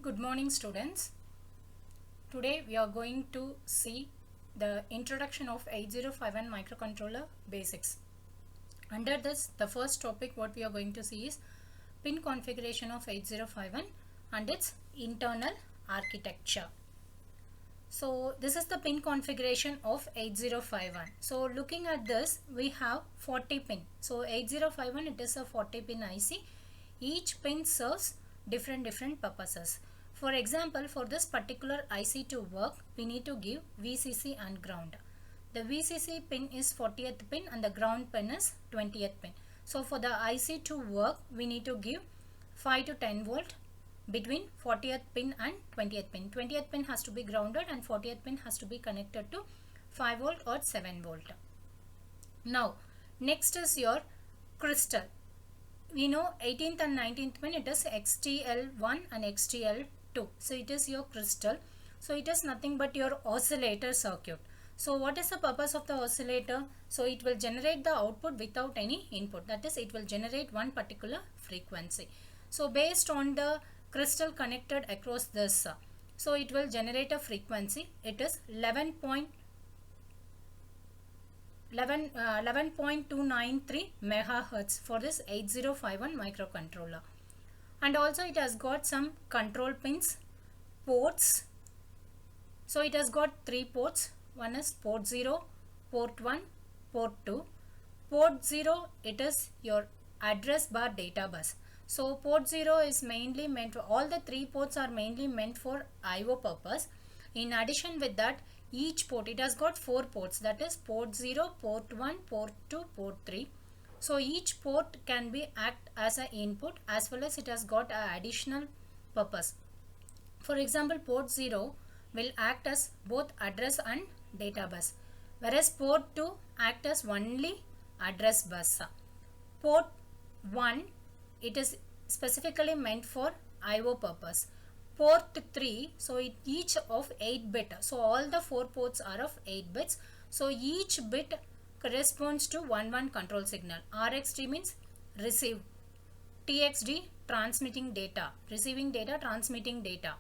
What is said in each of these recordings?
Good morning, students. Today we are going to see the introduction of 8051 microcontroller basics. Under this, the first topic what we are going to see is pin configuration of 8051 and its internal architecture. So this is the pin configuration of 8051. So looking at this, we have 40 pin. So 8051, it is a 40 pin IC. Each pin serves different purposes. For example, for this particular IC to work, we need to give VCC and ground. The VCC pin is 40th pin and the ground pin is 20th pin. So for the IC to work, we need to give 5 to 10 volt between 40th pin and 20th pin. 20th pin has to be grounded and 40th pin has to be connected to 5 volt or 7 volt. Now, next is your crystal. We know 18th and 19th pin, it is XTL1 and XTL2. So it is your crystal. So it is nothing but your oscillator circuit. So what is the purpose of the oscillator? So it will generate the output without any input. That is, it will generate one particular frequency. So based on the crystal connected across this, so it will generate a frequency. It is 11.293 megahertz for this 8051 microcontroller. And also it has got some control pins, ports. So it has got 3 ports. One is port 0, port 1, port 2. Port 0, it is your address bar data bus. So port 0 is mainly meant for, all the 3 ports are mainly meant for IO purpose. In addition with that, each port, it has got 4 ports, that is port 0, port 1, port 2, port 3. So each port can be act as an input as well as it has got an additional purpose. For example, port 0 will act as both address and data bus, whereas port 2 act as only address bus. Port 1, it is specifically meant for IO purpose. Port 3, so it each of 8 bit. So all the 4 ports are of 8 bits. So each bit corresponds to one control signal. RxD means receive. TXD transmitting data, receiving data, transmitting data.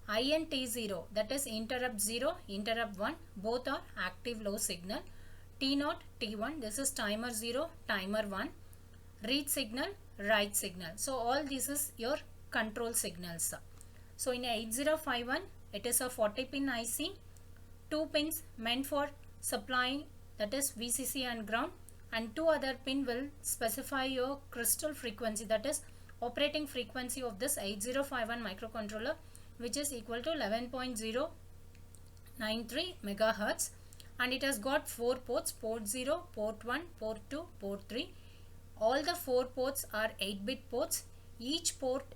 INT0, that is interrupt 0, interrupt 1, both are active low signal. T0, T1, this is timer 0, timer 1. Read signal, write signal. So all this is your control signals. So in 8051, it is a 40 pin IC. 2 pins meant for supplying, that is VCC and ground, and 2 other pin will specify your crystal frequency, that is operating frequency of this 8051 microcontroller, which is equal to 11.093 megahertz, and it has got 4 ports, port 0, port 1, port 2, port 3. All the 4 ports are 8-bit ports. Each port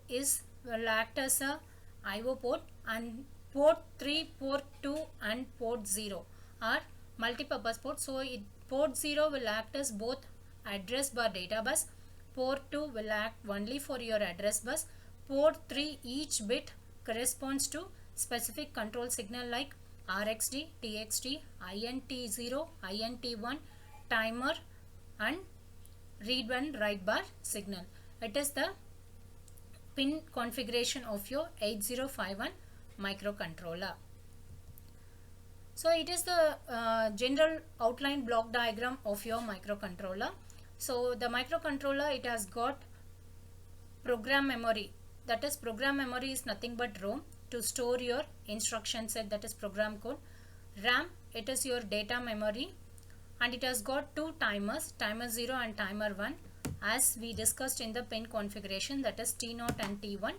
will act as a IO port, and port 3, port 2 and port 0 are multi-purpose ports. So port 0 will act as both address bar data bus. Port 2 will act only for your address bus. Port 3, each bit corresponds to specific control signal like RxD, TXD, INT0, INT1, timer and read and write bar signal. It is the pin configuration of your 8051 microcontroller. So it is the general outline block diagram of your microcontroller. So the microcontroller, it has got program memory. That is, program memory is nothing but ROM to store your instruction set, that is program code. RAM, it is your data memory, and it has got 2 timers, timer 0 and timer 1, as we discussed in the pin configuration, that is T0 and T1.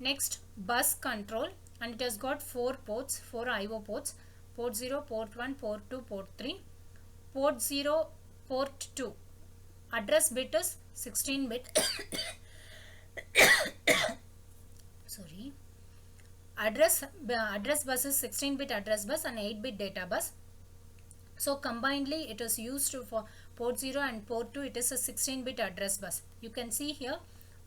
Next, bus control, and it has got 4 ports, 4 IO ports, port 0, port 1, port 2, port 3. Port 0, port 2, address bit is 16 bit. Sorry, address bus is 16-bit address bus and 8-bit data bus. So combinedly it is used for port 0 and port 2, it is a 16-bit address bus. You can see here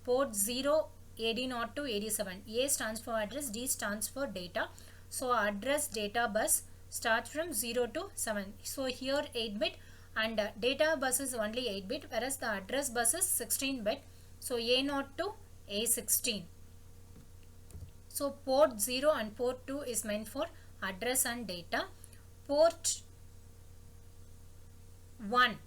port 0 AD0 to AD7. A stands for address, D stands for data. So address data bus starts from 0 to 7. So here 8-bit and data bus is only 8-bit, whereas the address bus is 16-bit. So A0 to A16. So port 0 and port 2 is meant for address and data. Port 1,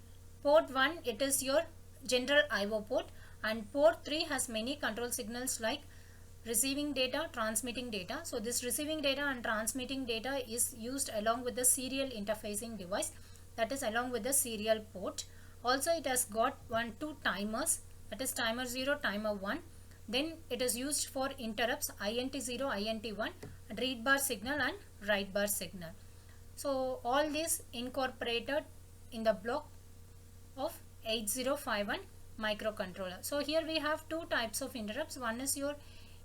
it is your general IO port, and port 3 has many control signals like receiving data, transmitting data. So this receiving data and transmitting data is used along with the serial interfacing device, that is along with the serial port. Also it has got two timers, that is timer 0, timer 1. Then it is used for interrupts INT0, INT1, read bar signal and write bar signal. So all these incorporated in the block of 8051 microcontroller. So here we have two types of interrupts. One is your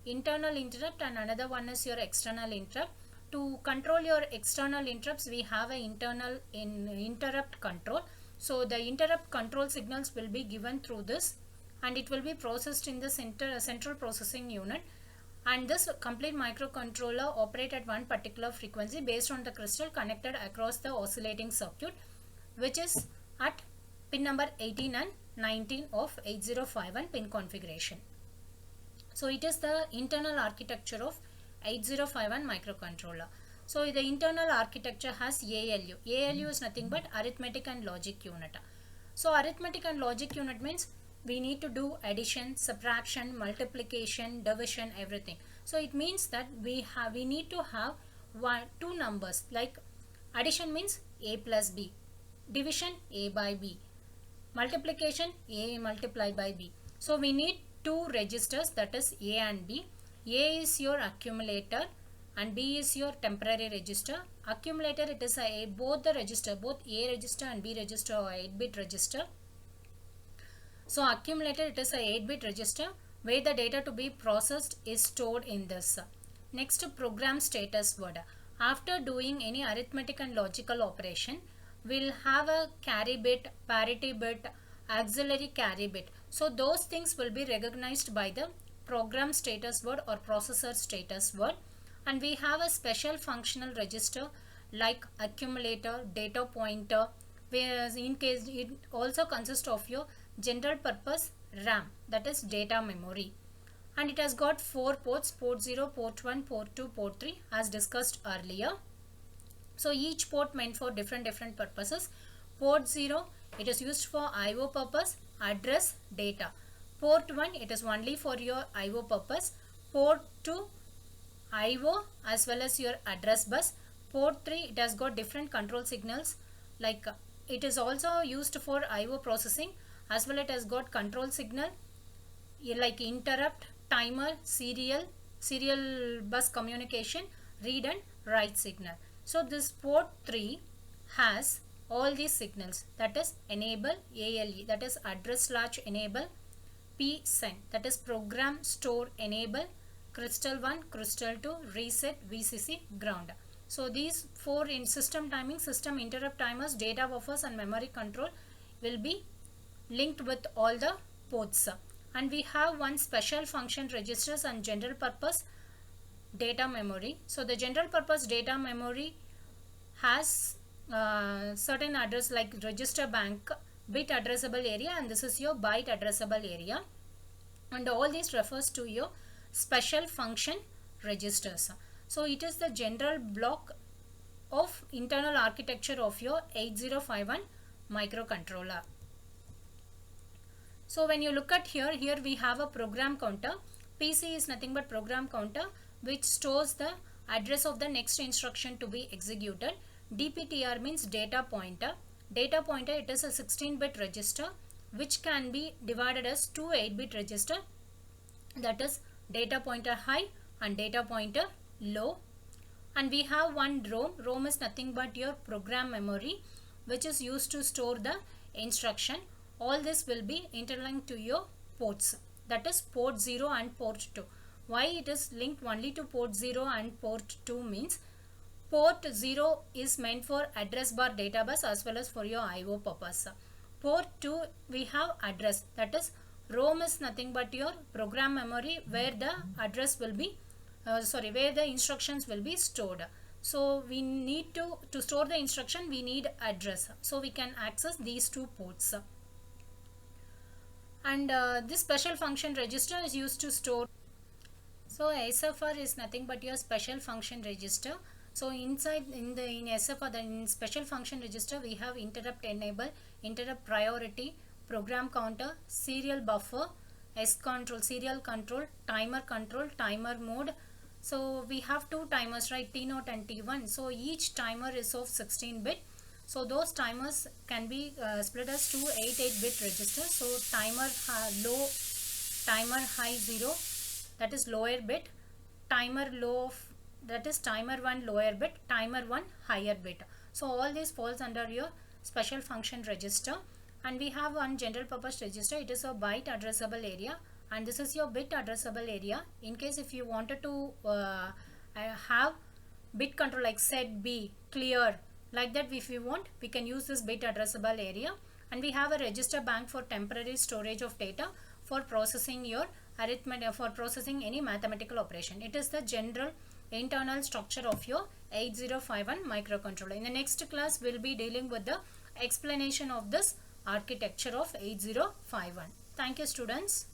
internal interrupt and another one is your external interrupt. To control your external interrupts, we have an internal interrupt control. So the interrupt control signals will be given through this, and it will be processed in the central processing unit. And this complete microcontroller operates at one particular frequency based on the crystal connected across the oscillating circuit, which is at pin number 18 and 19 of 8051 pin configuration. So it is the internal architecture of 8051 microcontroller. So the internal architecture has ALU. ALU is nothing but arithmetic and logic unit. So arithmetic and logic unit means we need to do addition, subtraction, multiplication, division, everything. So it means that we need to have two numbers, like addition means A plus B, division A by B, multiplication A multiplied by B. So we need two registers, that is A and B. A is your accumulator and B is your temporary register. Accumulator, it is both the register, both A register and B register or 8-bit register. So accumulator, it is a 8-bit register where the data to be processed is stored in this. Next, program status word. After doing any arithmetic and logical operation, we'll have a carry bit, parity bit, auxiliary carry bit. So those things will be recognized by the program status word or processor status word. And we have a special functional register like accumulator, data pointer, whereas in case it also consists of your general purpose RAM, that is data memory. And it has got 4 ports, port 0, port 1, port 2, port 3, as discussed earlier. So each port meant for different purposes. Port 0, it is used for IO purpose, address, data. Port 1, it is only for your IO purpose. Port 2, IO as well as your address bus. Port 3, it has got different control signals, like it is also used for IO processing, as well it has got control signal like interrupt, timer, serial bus communication, read and write signal. So this port 3 has all these signals, that is enable, ALE, that is address latch enable, P send, that is program store enable, crystal 1, crystal 2, reset, VCC, ground. So these 4 in system timing, system interrupt timers, data buffers and memory control will be linked with all the ports. And we have one special function registers and general purpose data memory. So the general purpose data memory has certain address like register bank, bit addressable area, and this is your byte addressable area. And all this refers to your special function registers. So it is the general block of internal architecture of your 8051 microcontroller. So when you look at here we have a program counter. PC is nothing but program counter which stores the address of the next instruction to be executed. DPTR means data pointer. Data pointer, it is a 16-bit register which can be divided as two 8-bit register, that is data pointer high and data pointer low. And we have one ROM. ROM is nothing but your program memory which is used to store the instruction. All this will be interlinked to your ports, that is port 0 and port 2. Why it is linked only to port 0 and port 2 means port 0 is meant for address bar data bus as well as for your IO purpose. Port 2 we have address, that is ROM is nothing but your program memory where the address will be where the instructions will be stored. So we need to store the instruction, we need address, so we can access these two ports. And this special function register is used to store So SFR is nothing but your special function register. So inside in SFR, the in special function register, we have interrupt enable, interrupt priority, program counter, serial buffer, S control, serial control, timer mode. So we have two timers, right? T0 and T1. So each timer is of 16-bit. So those timers can be split as two 8-bit registers. So timer low, timer high 0, that is lower bit, timer low, that is timer 1 lower bit, timer 1 higher bit. So all this falls under your special function register. And we have one general purpose register. It is a byte addressable area, and this is your bit addressable area. In case if you wanted to have bit control like set, B, clear, like that, if we want, we can use this bit addressable area. And we have a register bank for temporary storage of data for processing your arithmetic, for processing any mathematical operation. It is the general internal structure of your 8051 microcontroller. In the next class, we'll be dealing with the explanation of this architecture of 8051. Thank you, students.